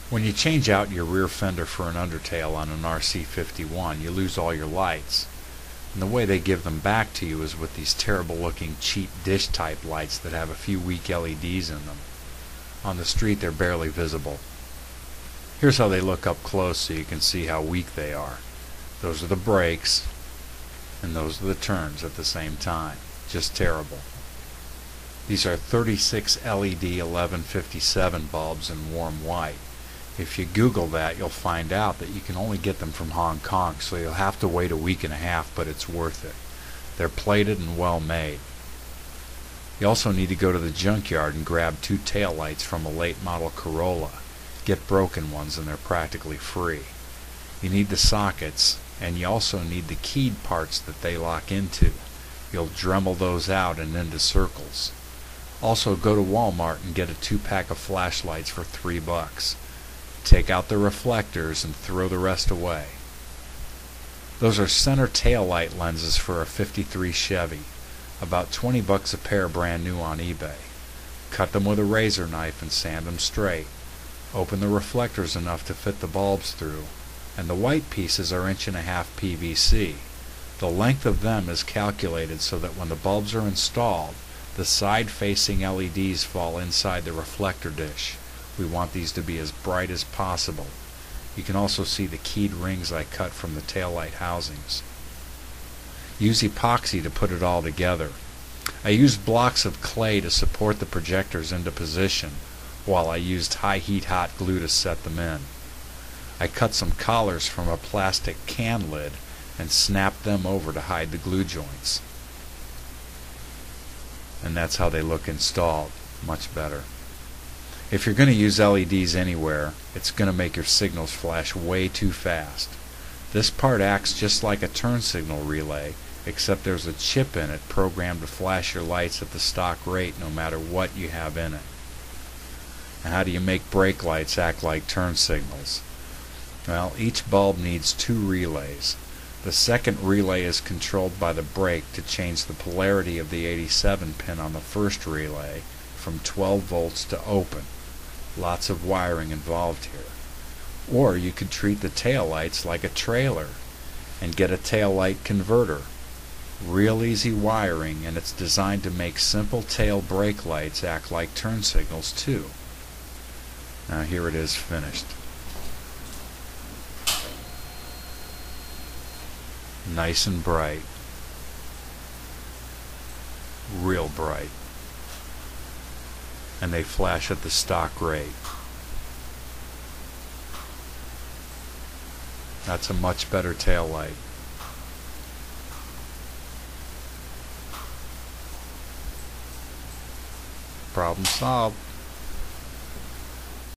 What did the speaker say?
When you change out your rear fender for an Undertail on an RC51, you lose all your lights. And the way they give them back to you is with these terrible looking cheap dish type lights that have a few weak LEDs in them. On the street they're barely visible. Here's how they look up close so you can see how weak they are. Those are the brakes, and those are the turns at the same time. Just terrible. These are 36 LED 1157 bulbs in warm white. If you Google that, you'll find out that you can only get them from Hong Kong, so you'll have to wait a week and a half, but it's worth it. They're plated and well made. You also need to go to the junkyard and grab 2 taillights from a late model Corolla. Get broken ones and they're practically free. You need the sockets, and you also need the keyed parts that they lock into. You'll Dremel those out and into circles. Also go to Walmart and get a 2-pack of flashlights for $3. Take out the reflectors and throw the rest away. Those are center tail light lenses for a '53 Chevy. About $20 a pair brand new on eBay. Cut them with a razor knife and sand them straight. Open the reflectors enough to fit the bulbs through, and the white pieces are 1.5" PVC. The length of them is calculated so that when the bulbs are installed, the side-facing LEDs fall inside the reflector dish. We want these to be as bright as possible. You can also see the keyed rings I cut from the taillight housings. Use epoxy to put it all together. I used blocks of clay to support the projectors into position, while I used high heat hot glue to set them in. I cut some collars from a plastic can lid and snapped them over to hide the glue joints. And that's how they look installed. Much better. If you're going to use LEDs anywhere, it's going to make your signals flash way too fast. This part acts just like a turn signal relay, except there's a chip in it programmed to flash your lights at the stock rate no matter what you have in it. And how do you make brake lights act like turn signals? Well, each bulb needs 2 relays. The second relay is controlled by the brake to change the polarity of the 87 pin on the first relay from 12 volts to open. Lots of wiring involved here. Or you could treat the taillights like a trailer and get a taillight converter. Real easy wiring, and it's designed to make simple tail brake lights act like turn signals too. Now here it is finished. Nice and bright. Real bright. And they flash at the stock rate. That's a much better tail light. Problem solved.